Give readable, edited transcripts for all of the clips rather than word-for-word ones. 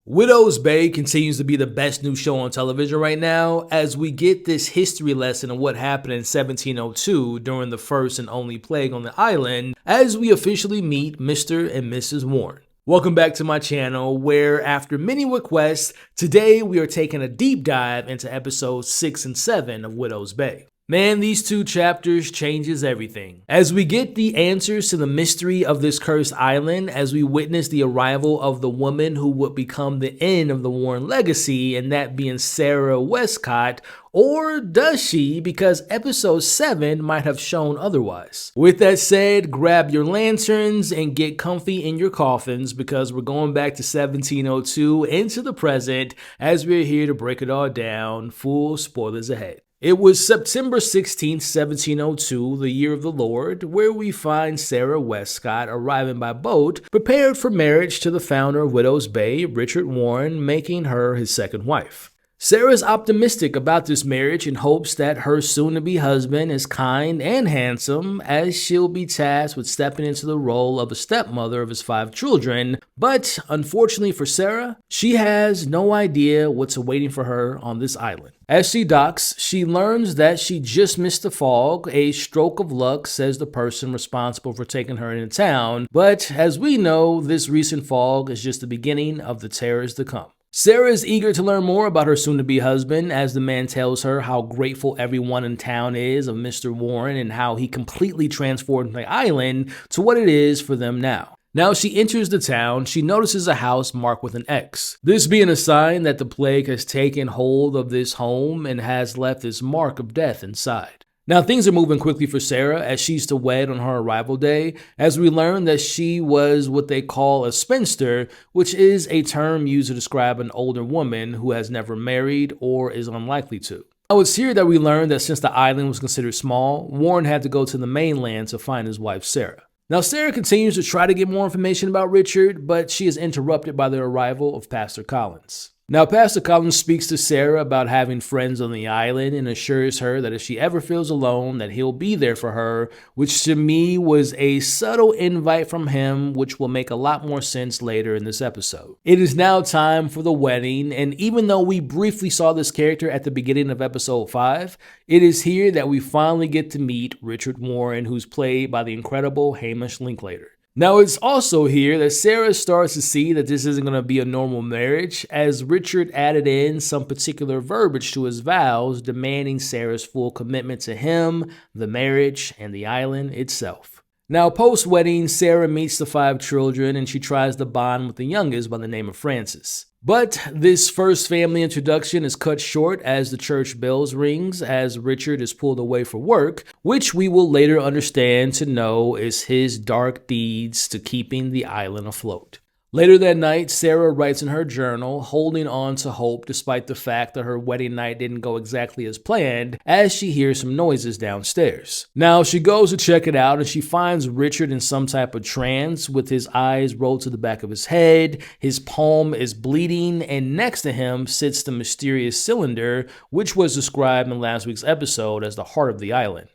Widow's Bay continues to be the best new show on television right now, as we get this history lesson of what happened in 1702 during the first and only plague on the island, as we officially meet Mr. and Mrs. Warren. Welcome back to my channel, where after many requests, today we are taking a deep dive into episodes 6 and 7 of Widow's Bay. Man, these two chapters changes everything. As we get the answers to the mystery of this cursed island, as we witness the arrival of the woman who would become the end of the Warren legacy, and that being Sarah Westcott, or does she? Because episode 7 might have shown otherwise. With that said, grab your lanterns and get comfy in your coffins, because we're going back to 1702 into the present, as we're here to break it all down. Full spoilers ahead. It was September 16th, 1702, the year of the Lord, where we find Sarah Westcott arriving by boat, prepared for marriage to the founder of Widow's Bay, Richard Warren, making her his second wife. Sarah's optimistic about this marriage and hopes that her soon-to-be husband is kind and handsome, as she'll be tasked with stepping into the role of a stepmother of his 5 children. But unfortunately for Sarah, she has no idea what's awaiting for her on this island. As she docks, she learns that she just missed the fog, a stroke of luck, says the person responsible for taking her into town. But as we know, this recent fog is just the beginning of the terrors to come. Sarah is eager to learn more about her soon-to-be husband, as the man tells her how grateful everyone in town is of Mr. Warren and how he completely transformed the island to what it is for them now. Now she enters the town, she notices a house marked with an X, this being a sign that the plague has taken hold of this home and has left its mark of death inside. Now things are moving quickly for Sarah, as she's to wed on her arrival day, as we learn that she was what they call a spinster, which is a term used to describe an older woman who has never married or is unlikely to. Now it's here that we learn that since the island was considered small, Warren had to go to the mainland to find his wife Sarah. Now Sarah continues to try to get more information about Richard, but she is interrupted by the arrival of Pastor Collins. Now, Pastor Collins speaks to Sarah about having friends on the island and assures her that if she ever feels alone, that he'll be there for her, which to me was a subtle invite from him, which will make a lot more sense later in this episode. It is now time for the wedding, and even though we briefly saw this character at the beginning of episode 5, it is here that we finally get to meet Richard Warren, who's played by the incredible Hamish Linklater. Now, it's also here that Sarah starts to see that this isn't going to be a normal marriage, as Richard added in some particular verbiage to his vows, demanding Sarah's full commitment to him, the marriage, and the island itself. Now, post-wedding, Sarah meets the 5 children, and she tries to bond with the youngest by the name of Francis. But this first family introduction is cut short as the church bells rings, as Richard is pulled away for work, which we will later understand to know is his dark deeds to keeping the island afloat. Later that night, Sarah writes in her journal, holding on to hope despite the fact that her wedding night didn't go exactly as planned, as she hears some noises downstairs. Now, she goes to check it out and she finds Richard in some type of trance with his eyes rolled to the back of his head, his palm is bleeding, and next to him sits the mysterious cylinder, which was described in last week's episode as the heart of the island.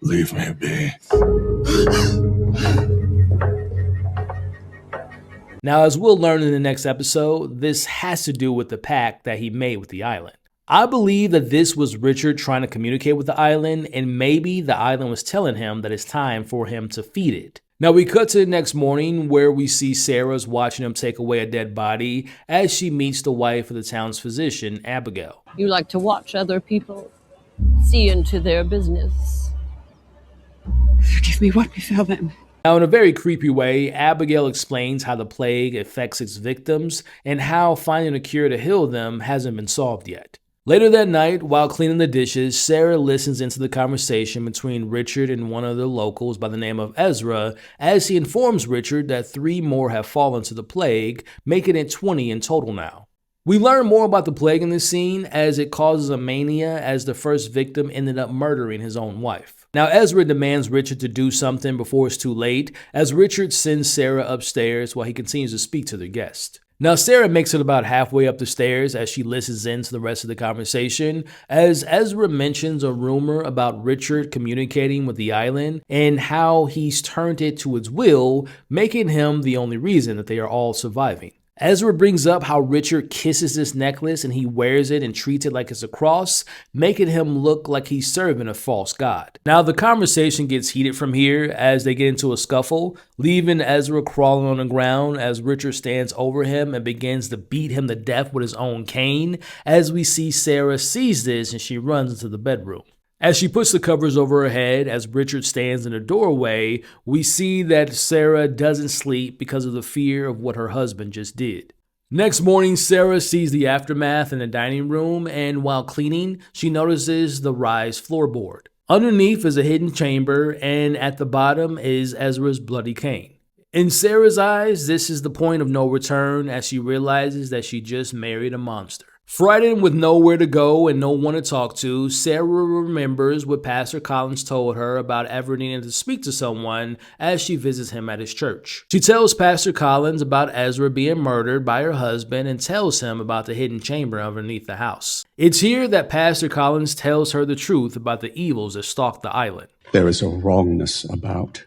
Leave me be. Now, as we'll learn in the next episode, this has to do with the pact that he made with the island. I believe that this was Richard trying to communicate with the island, and maybe the island was telling him that it's time for him to feed it. Now, we cut to the next morning, where we see Sarah's watching him take away a dead body as she meets the wife of the town's physician, Abigail. You like to watch other people see into their business. Forgive me what befell them. Now, in a very creepy way, Abigail explains how the plague affects its victims and how finding a cure to heal them hasn't been solved yet. Later that night, while cleaning the dishes, Sarah listens into the conversation between Richard and one of the locals by the name of Ezra, as he informs Richard that 3 more have fallen to the plague, making it 20 in total now. We learn more about the plague in this scene, as it causes a mania, as the first victim ended up murdering his own wife. Now, Ezra demands Richard to do something before it's too late, as Richard sends Sarah upstairs while he continues to speak to the guest. Now, Sarah makes it about halfway up the stairs as she listens in to the rest of the conversation, as Ezra mentions a rumor about Richard communicating with the island and how he's turned it to his will, making him the only reason that they are all surviving. Ezra brings up how Richard kisses this necklace and he wears it and treats it like it's a cross, making him look like he's serving a false god. Now the conversation gets heated from here as they get into a scuffle, leaving Ezra crawling on the ground as Richard stands over him and begins to beat him to death with his own cane, as we see Sarah sees this and she runs into the bedroom. As she puts the covers over her head, as Richard stands in the doorway, we see that Sarah doesn't sleep because of the fear of what her husband just did. Next morning, Sarah sees the aftermath in the dining room, and while cleaning, she notices the Rhys floorboard. Underneath is a hidden chamber, and at the bottom is Ezra's bloody cane. In Sarah's eyes, this is the point of no return as she realizes that she just married a monster. Frightened with nowhere to go and no one to talk to, Sarah remembers what Pastor Collins told her about ever needing to speak to someone as she visits him at his church. She tells Pastor Collins about Ezra being murdered by her husband and tells him about the hidden chamber underneath the house. It's here that Pastor Collins tells her the truth about the evils that stalk the island. There is a wrongness about.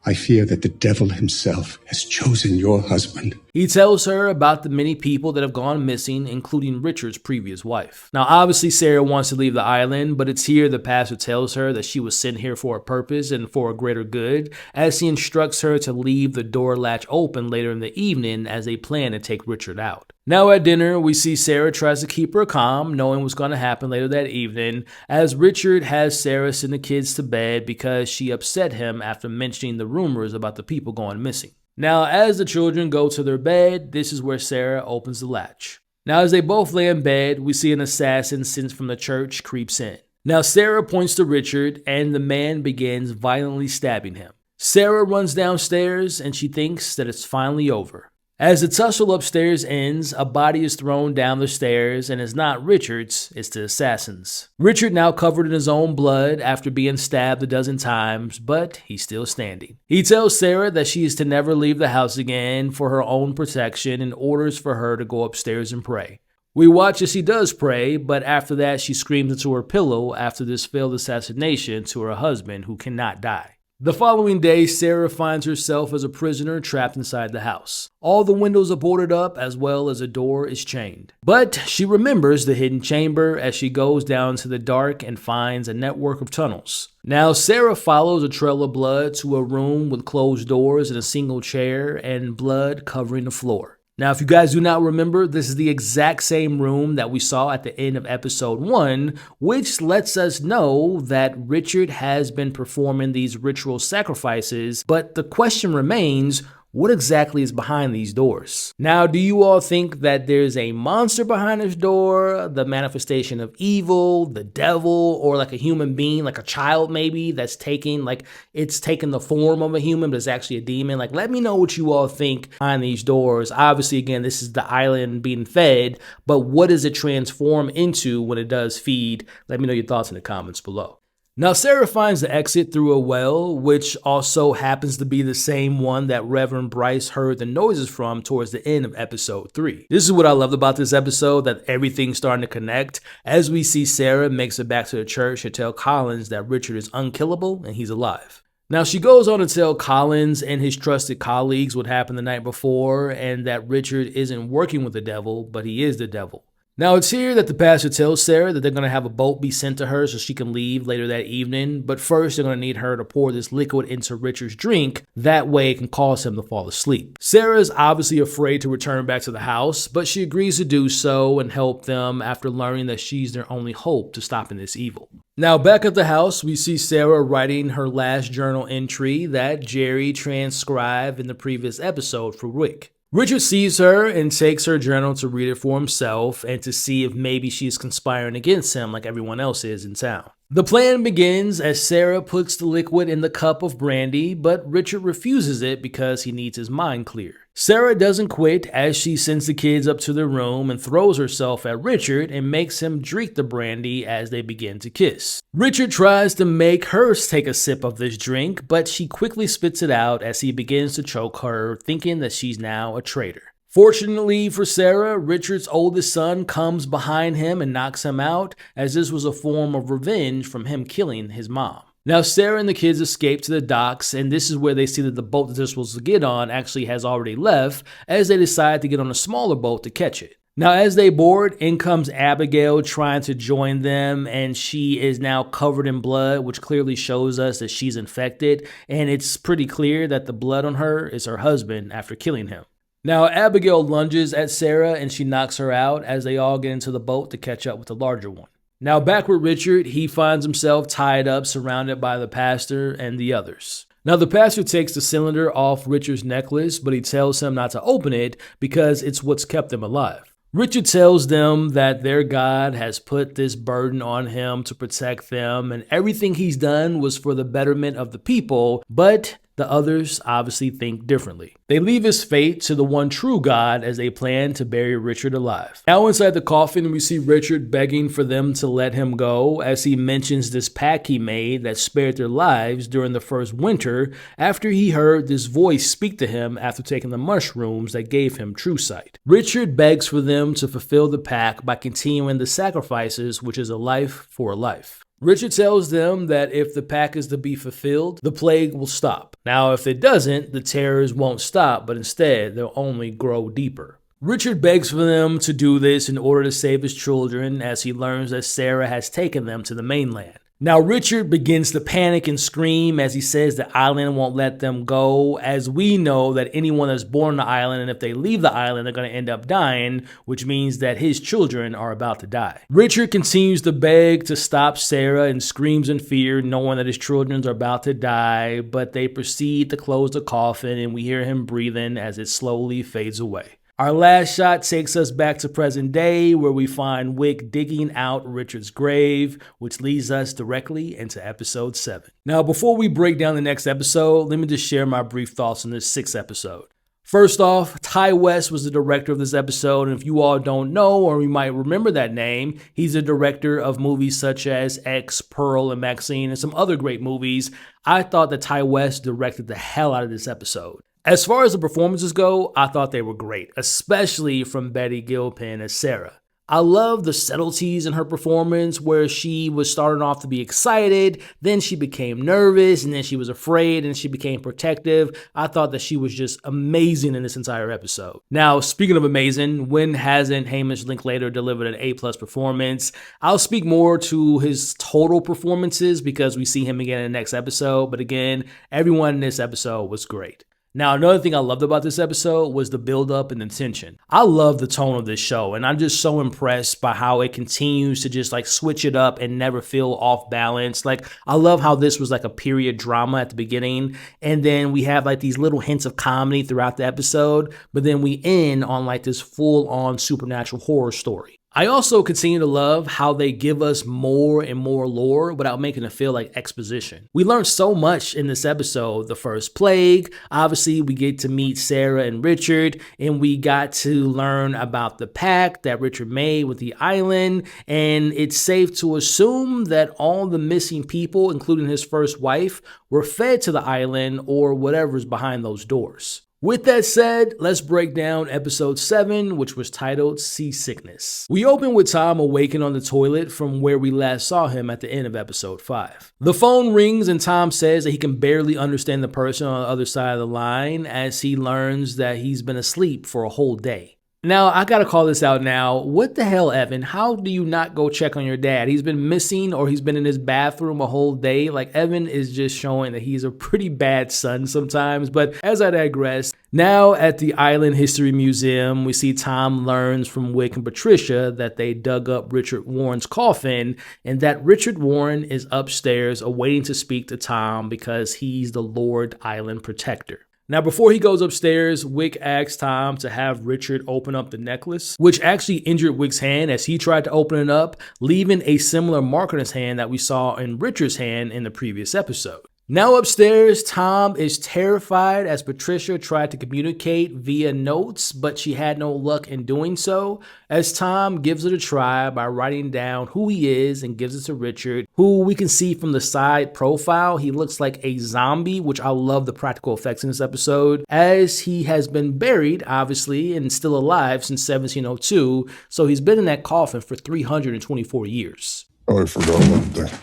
I fear that the devil himself has chosen your husband. He tells her about the many people that have gone missing, including Richard's previous wife. Now, obviously, Sarah wants to leave the island, but it's here the pastor tells her that she was sent here for a purpose and for a greater good, as he instructs her to leave the door latch open later in the evening as they plan to take Richard out. Now at dinner, we see Sarah tries to keep her calm, knowing what's going to happen later that evening, as Richard has Sarah send the kids to bed because she upset him after mentioning the rumors about the people going missing. Now, as the children go to their bed, this is where Sarah opens the latch. Now, as they both lay in bed, we see an assassin sent from the church creeps in. Now, Sarah points to Richard, and the man begins violently stabbing him. Sarah runs downstairs, and she thinks that it's finally over. As the tussle upstairs ends, a body is thrown down the stairs, and it's not Richard's, it's the assassin's. Richard now covered in his own blood after being stabbed a dozen times, but he's still standing. He tells Sarah that she is to never leave the house again for her own protection and orders for her to go upstairs and pray. We watch as she does pray, but after that she screams into her pillow after this failed assassination to her husband who cannot die. The following day, Sarah finds herself as a prisoner trapped inside the house. All the windows are boarded up as well as a door is chained. But she remembers the hidden chamber as she goes down into the dark and finds a network of tunnels. Now, Sarah follows a trail of blood to a room with closed doors and a single chair and blood covering the floor. Now, if you guys do not remember, this is the exact same room that we saw at the end of episode 1, which lets us know that Richard has been performing these ritual sacrifices, but the question remains, what exactly is behind these doors? Now, do you all think that there's a monster behind this door, the manifestation of evil, the devil, or like a human being, like a child maybe, that's taking the form of a human, but it's actually a demon? Like, let me know what you all think behind these doors. Obviously, again, this is the island being fed, but what does it transform into when it does feed? Let me know your thoughts in the comments below. Now, Sarah finds the exit through a well, which also happens to be the same one that Reverend Bryce heard the noises from towards the end of episode 3. This is what I loved about this episode, that everything's starting to connect as we see Sarah makes it back to the church to tell Collins that Richard is unkillable and he's alive. Now, she goes on to tell Collins and his trusted colleagues what happened the night before and that Richard isn't working with the devil, but he is the devil. Now, it's here that the pastor tells Sarah that they're going to have a boat be sent to her so she can leave later that evening, but first they're going to need her to pour this liquid into Richard's drink, that way it can cause him to fall asleep. Sarah's obviously afraid to return back to the house, but she agrees to do so and help them after learning that she's their only hope to stopping this evil. Now, back at the house, we see Sarah writing her last journal entry that Jerry transcribed in the previous episode for Wyck. Richard sees her and takes her journal to read it for himself and to see if maybe she's conspiring against him like everyone else is in town. The plan begins as Sarah puts the liquid in the cup of brandy, but Richard refuses it because he needs his mind clear. Sarah doesn't quit as she sends the kids up to their room and throws herself at Richard and makes him drink the brandy as they begin to kiss. Richard tries to make her take a sip of this drink, but she quickly spits it out as he begins to choke her, thinking that she's now a traitor. Fortunately for Sarah, Richard's oldest son comes behind him and knocks him out, as this was a form of revenge from him killing his mom. Now, Sarah and the kids escape to the docks, and this is where they see that the boat that they're supposed to get on actually has already left, as they decide to get on a smaller boat to catch it. Now, as they board, in comes Abigail trying to join them, and she is now covered in blood, which clearly shows us that she's infected, and it's pretty clear that the blood on her is her husband after killing him. Now, Abigail lunges at Sarah, and she knocks her out as they all get into the boat to catch up with the larger one. Now, back with Richard, he finds himself tied up, surrounded by the pastor and the others. Now, the pastor takes the cylinder off Richard's necklace, but he tells him not to open it because it's what's kept him alive. Richard tells them that their God has put this burden on him to protect them, and everything he's done was for the betterment of the people, but the others obviously think differently. They leave his fate to the one true God as they plan to bury Richard alive. Now inside the coffin, we see Richard begging for them to let him go as he mentions this pact he made that spared their lives during the first winter after he heard this voice speak to him after taking the mushrooms that gave him true sight. Richard begs for them to fulfill the pact by continuing the sacrifices, which is a life for a life. Richard tells them that if the pact is to be fulfilled, the plague will stop. Now, if it doesn't, the terrors won't stop, but instead, they'll only grow deeper. Richard begs for them to do this in order to save his children as he learns that Sarah has taken them to the mainland. Now, Richard begins to panic and scream as he says the island won't let them go, as we know that anyone that's born on the island, and if they leave the island, they're going to end up dying, which means that his children are about to die. Richard continues to beg to stop Sarah and screams in fear, knowing that his children are about to die, but they proceed to close the coffin, and we hear him breathing as it slowly fades away. Our last shot takes us back to present day where we find Wyck digging out Richard's grave, which leads us directly into episode 7. Now, before we break down the next episode, let me just share my brief thoughts on this 6th episode. First off, Ty West was the director of this episode, and if you all don't know, or you might remember that name, he's the director of movies such as X, Pearl, and Maxine, and some other great movies. I thought that Ty West directed the hell out of this episode. As far as the performances go, I thought they were great, especially from Betty Gilpin as Sarah. I love the subtleties in her performance where she was starting off to be excited, then she became nervous, and then she was afraid, and she became protective. I thought that she was just amazing in this entire episode. Now, speaking of amazing, when hasn't Hamish Linklater delivered an A+ performance? I'll speak more to his total performances because we see him again in the next episode, but again, everyone in this episode was great. Now, another thing I loved about this episode was the build-up and the tension. I love the tone of this show, and I'm just so impressed by how it continues to just like switch it up and never feel off balance. Like, I love how this was like a period drama at the beginning, and then we have like these little hints of comedy throughout the episode, but then we end on like this full-on supernatural horror story. I also continue to love how they give us more and more lore without making it feel like exposition. We learned so much in this episode. The first plague, obviously we get to meet Sarah and Richard, and we got to learn about the pact that Richard made with the island, and it's safe to assume that all the missing people, including his first wife, were fed to the island or whatever's behind those doors. With that said, let's break down episode 7, which was titled Seasickness. We open with Tom awakened on the toilet from where we last saw him at the end of episode 5. The phone rings and Tom says that he can barely understand the person on the other side of the line as he learns that he's been asleep for a whole day. Now, I gotta call this out now. What the hell, Evan? How do you not go check on your dad? He's been missing or he's been in his bathroom a whole day. Like, Evan is just showing that he's a pretty bad son sometimes. But as I digress, now at the Island History Museum, we see Tom learns from Wyck and Patricia that they dug up Richard Warren's coffin and that Richard Warren is upstairs awaiting to speak to Tom because he's the Lord Island Protector. Now, before he goes upstairs, Wyck asks Tom to have Richard open up the necklace, which actually injured Wyck's hand as he tried to open it up, leaving a similar mark on his hand that we saw in Richard's hand in the previous episode. Now upstairs, Tom is terrified as Patricia tried to communicate via notes, but she had no luck in doing so, as Tom gives it a try by writing down who he is and gives it to Richard, who we can see from the side profile. He looks like a zombie, which I love the practical effects in this episode, as he has been buried, obviously, and still alive since 1702, so he's been in that coffin for 324 years. Oh, I forgot one thing.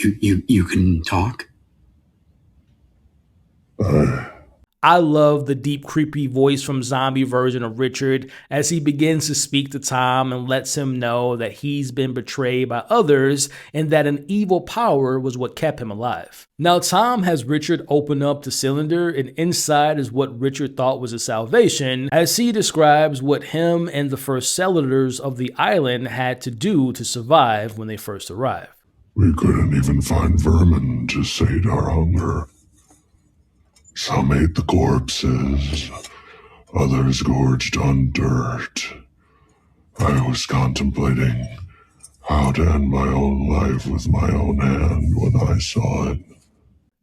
You can talk? I love the deep, creepy voice from zombie version of Richard as he begins to speak to Tom and lets him know that he's been betrayed by others and that an evil power was what kept him alive. Now, Tom has Richard open up the cylinder, and inside is what Richard thought was his salvation, as he describes what him and the first settlers of the island had to do to survive when they first arrived. We couldn't even find vermin to sate our hunger. Some ate the corpses, others gorged on dirt. I was contemplating how to end my own life with my own hand when I saw it.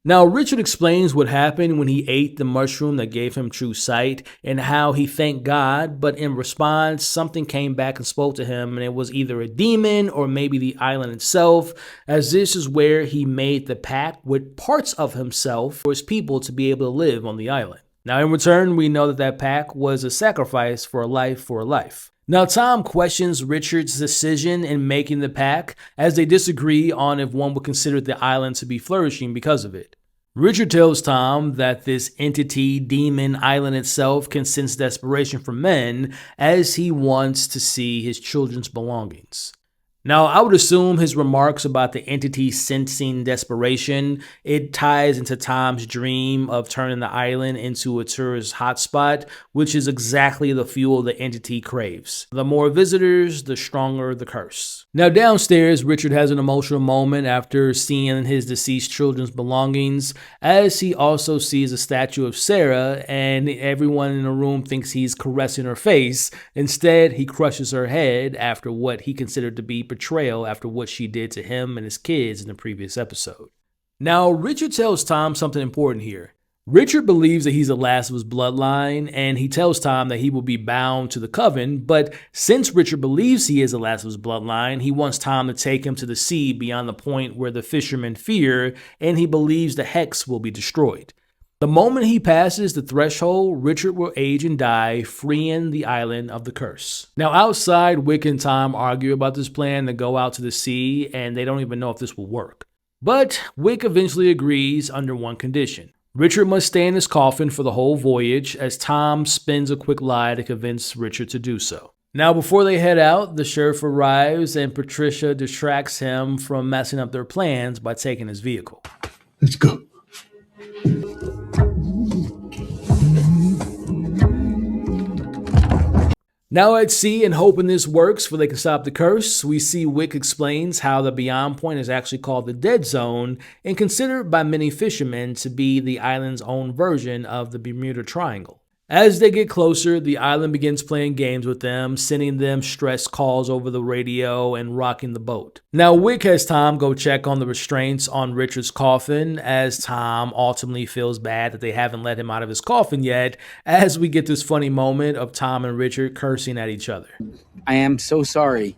Now, Richard explains what happened when he ate the mushroom that gave him true sight and how he thanked God, but in response, something came back and spoke to him, and it was either a demon or maybe the island itself, as this is where he made the pact with parts of himself for his people to be able to live on the island. Now, in return, we know that that pact was a sacrifice for a life for a life. Now, Tom questions Richard's decision in making the pact as they disagree on if one would consider the island to be flourishing because of it. Richard tells Tom that this entity, demon island itself, can sense desperation from men as he wants to see his children's belongings. Now, I would assume his remarks about the entity sensing desperation, it ties into Tom's dream of turning the island into a tourist hotspot, which is exactly the fuel the entity craves. The more visitors, the stronger the curse. Now, downstairs, Richard has an emotional moment after seeing his deceased children's belongings, as he also sees a statue of Sarah, and everyone in the room thinks he's caressing her face. Instead, he crushes her head after what he considered to be betrayal after what she did to him and his kids in the previous episode. Now, Richard tells Tom something important here. Richard believes that he's the last of his bloodline, and he tells Tom that he will be bound to the coven, but since Richard believes he is the last of his bloodline, he wants Tom to take him to the sea beyond the point where the fishermen fear, and he believes the hex will be destroyed. The moment he passes the threshold, Richard will age and die, freeing the island of the curse. Now, outside, Wyck and Tom argue about this plan to go out to the sea, and they don't even know if this will work. But Wyck eventually agrees under one condition. Richard must stay in his coffin for the whole voyage, as Tom spins a quick lie to convince Richard to do so. Now, before they head out, the sheriff arrives, and Patricia distracts him from messing up their plans by taking his vehicle. Let's go. Now at sea, and hoping this works for they can stop the curse, we see Wyck explains how the Beyond Point is actually called the Dead Zone and considered by many fishermen to be the island's own version of the Bermuda Triangle. As they get closer, the island begins playing games with them, sending them stress calls over the radio and rocking the boat. Now, Wyck has Tom go check on the restraints on Richard's coffin, as Tom ultimately feels bad that they haven't let him out of his coffin yet, as we get this funny moment of Tom and Richard cursing at each other. I am so sorry.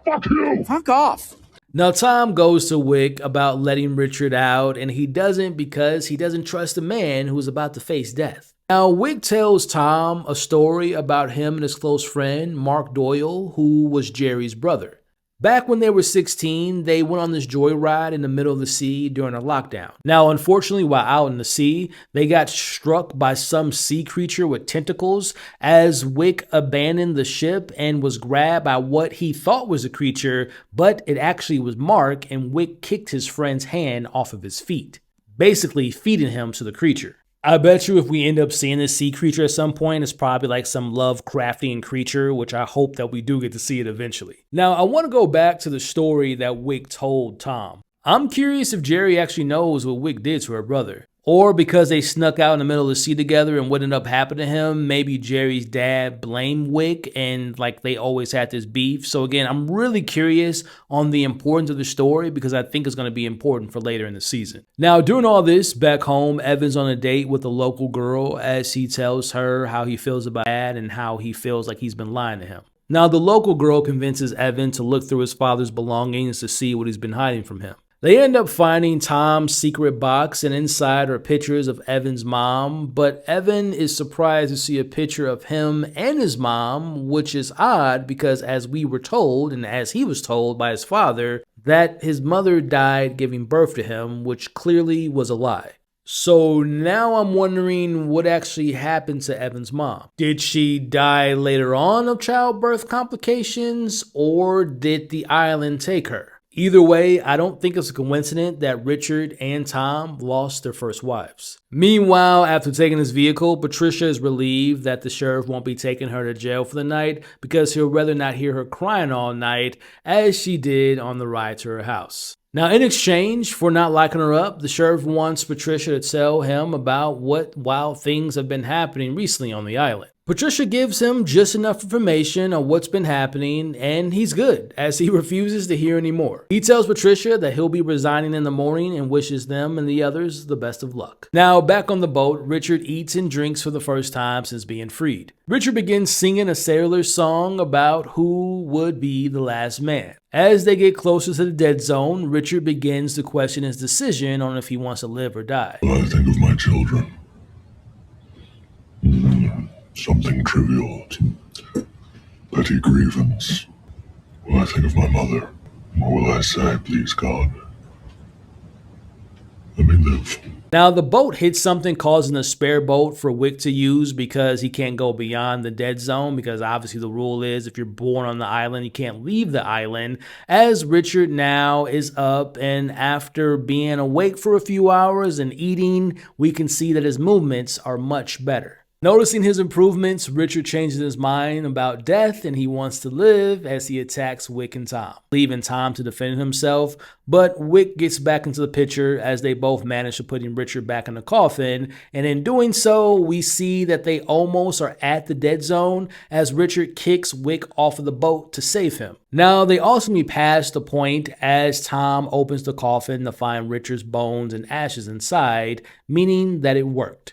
Fuck you! Fuck off! Now, Tom goes to Wyck about letting Richard out, and he doesn't because he doesn't trust a man who is about to face death. Now, Wyck tells Tom a story about him and his close friend, Mark Doyle, who was Jerry's brother. Back when they were 16, they went on this joyride in the middle of the sea during a lockdown. Now, unfortunately, while out in the sea, they got struck by some sea creature with tentacles as Wyck abandoned the ship and was grabbed by what he thought was a creature, but it actually was Mark, and Wyck kicked his friend's hand off of his feet, basically feeding him to the creature. I bet you if we end up seeing this sea creature at some point, it's probably like some Lovecraftian creature, which I hope that we do get to see it eventually. Now, I want to go back to the story that Wyck told Tom. I'm curious if Jerry actually knows what Wyck did to her brother. Or because they snuck out in the middle of the sea together and what ended up happening to him, maybe Jerry's dad blamed Wyck and like they always had this beef. So again, I'm really curious on the importance of the story because I think it's going to be important for later in the season. Now, during all this, back home, Evan's on a date with a local girl as he tells her how he feels about Dad and how he feels like he's been lying to him. Now, the local girl convinces Evan to look through his father's belongings to see what he's been hiding from him. They end up finding Tom's secret box, and inside are pictures of Evan's mom, but Evan is surprised to see a picture of him and his mom, which is odd because as we were told, and as he was told by his father, that his mother died giving birth to him, which clearly was a lie. So now I'm wondering what actually happened to Evan's mom. Did she die later on of childbirth complications, or did the island take her? Either way, I don't think it's a coincidence that Richard and Tom lost their first wives. Meanwhile, after taking his vehicle, Patricia is relieved that the sheriff won't be taking her to jail for the night because he'll rather not hear her crying all night as she did on the ride to her house. Now, in exchange for not locking her up, the sheriff wants Patricia to tell him about what wild things have been happening recently on the island. Patricia gives him just enough information on what's been happening, and he's good, as he refuses to hear any more. He tells Patricia that he'll be resigning in the morning and wishes them and the others the best of luck. Now, back on the boat, Richard eats and drinks for the first time since being freed. Richard begins singing a sailor's song about who would be the last man. As they get closer to the dead zone, Richard begins to question his decision on if he wants to live or die. When I think of my children, something trivial, petty grievance. When I think of my mother, what will I say, please God? Let me live. Now, the boat hits something causing a spare boat for Wyck to use because he can't go beyond the dead zone, because obviously the rule is if you're born on the island, you can't leave the island. As Richard now is up, and after being awake for a few hours and eating, we can see that his movements are much better. Noticing his improvements, Richard changes his mind about death and he wants to live as he attacks Wyck and Tom, leaving Tom to defend himself. But Wyck gets back into the picture as they both manage to put Richard back in the coffin. And in doing so, we see that they almost are at the dead zone as Richard kicks Wyck off of the boat to save him. Now, they ultimately pass the point as Tom opens the coffin to find Richard's bones and ashes inside, meaning that it worked.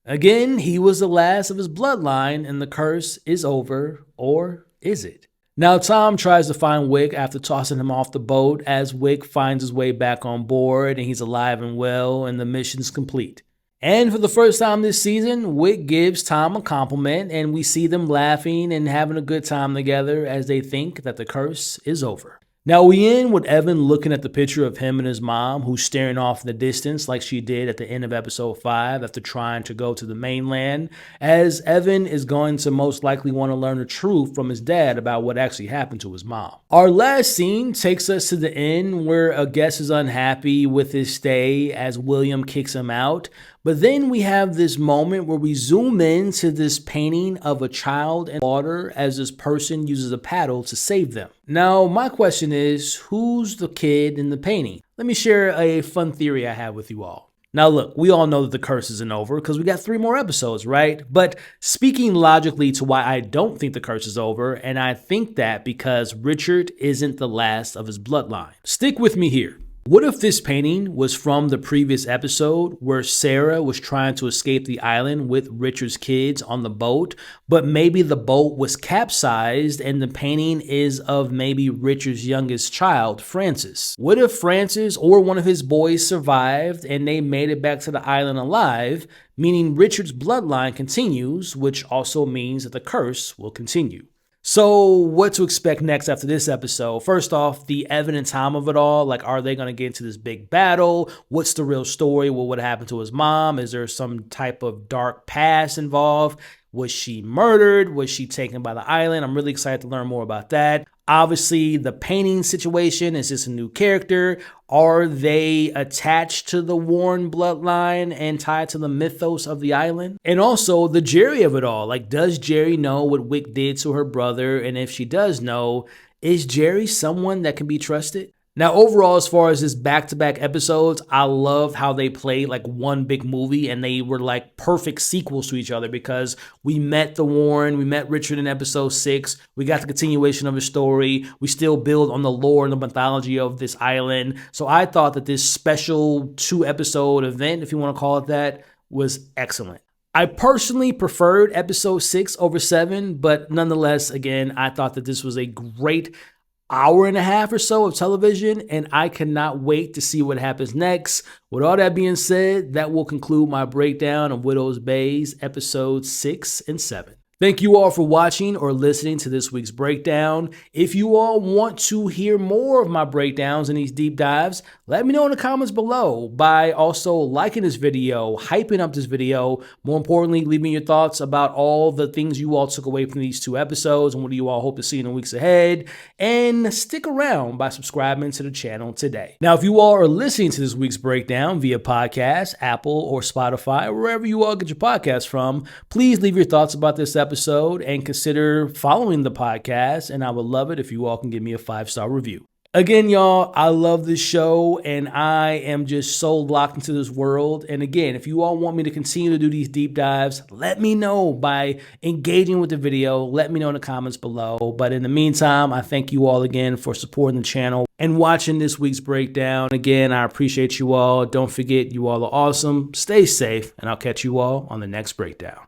Again, he was the last of his bloodline and the curse is over, or is it? Now, Tom tries to find Wyck after tossing him off the boat as Wyck finds his way back on board and he's alive and well and the mission's complete. And for the first time this season, Wyck gives Tom a compliment and we see them laughing and having a good time together as they think that the curse is over. Now we end with Evan looking at the picture of him and his mom, who's staring off in the distance like she did at the end of episode 5 after trying to go to the mainland, as Evan is going to most likely want to learn the truth from his dad about what actually happened to his mom. Our last scene takes us to the inn where a guest is unhappy with his stay as William kicks him out. But then we have this moment where we zoom in to this painting of a child in water as this person uses a paddle to save them. Now, my question is, who's the kid in the painting? Let me share a fun theory I have with you all. Now look, we all know that the curse isn't over because we got 3 more episodes, right? But speaking logically to why I don't think the curse is over, and I think that because Richard isn't the last of his bloodline. Stick with me here. What if this painting was from the previous episode where Sarah was trying to escape the island with Richard's kids on the boat, but maybe the boat was capsized and the painting is of maybe Richard's youngest child, Francis? What if Francis or one of his boys survived and they made it back to the island alive, meaning Richard's bloodline continues, which also means that the curse will continue? So what to expect next after this episode? First off, the Evan and Tom of it all. Like, are they going to get into this big battle? What's the real story? What happened to his mom? Is there some type of dark past involved? Was she murdered? Was she taken by the island? I'm really excited to learn more about that. Obviously, the painting situation, is this a new character? Are they attached to the Warren bloodline and tied to the mythos of the island? And also the Jerry of it all. Like, does Jerry know what Wyck did to her brother? And if she does know, is Jerry someone that can be trusted? Now, overall, as far as this back-to-back episodes, I love how they played like one big movie and they were like perfect sequels to each other because we met the Warren, we met Richard in episode 6, we got the continuation of his story, we still build on the lore and the mythology of this island. So I thought that this special 2-episode event, if you want to call it that, was excellent. I personally preferred episode 6 over 7, but nonetheless, again, I thought that this was a great hour and a half or so of television, and I cannot wait to see what happens next. With all that being said, that will conclude my breakdown of Widow's Bays episodes 6 and 7. Thank you all for watching or listening to this week's breakdown. If you all want to hear more of my breakdowns and these deep dives, let me know in the comments below by also liking this video, hyping up this video. More importantly, leave me your thoughts about all the things you all took away from these 2 episodes and what do you all hope to see in the weeks ahead. And stick around by subscribing to the channel today. Now, if you all are listening to this week's breakdown via podcast, Apple or Spotify, or wherever you all get your podcasts from, please leave your thoughts about this episode and consider following the podcast, and I would love it if you all can give me a 5-star review. Again, y'all, I love this show and I am just so locked into this world. And again, if you all want me to continue to do these deep dives, let me know by engaging with the video. Let me know in the comments below. But in the meantime, I thank you all again for supporting the channel and watching this week's breakdown. Again, I appreciate you all. Don't forget, you all are awesome. Stay safe, and I'll catch you all on the next breakdown.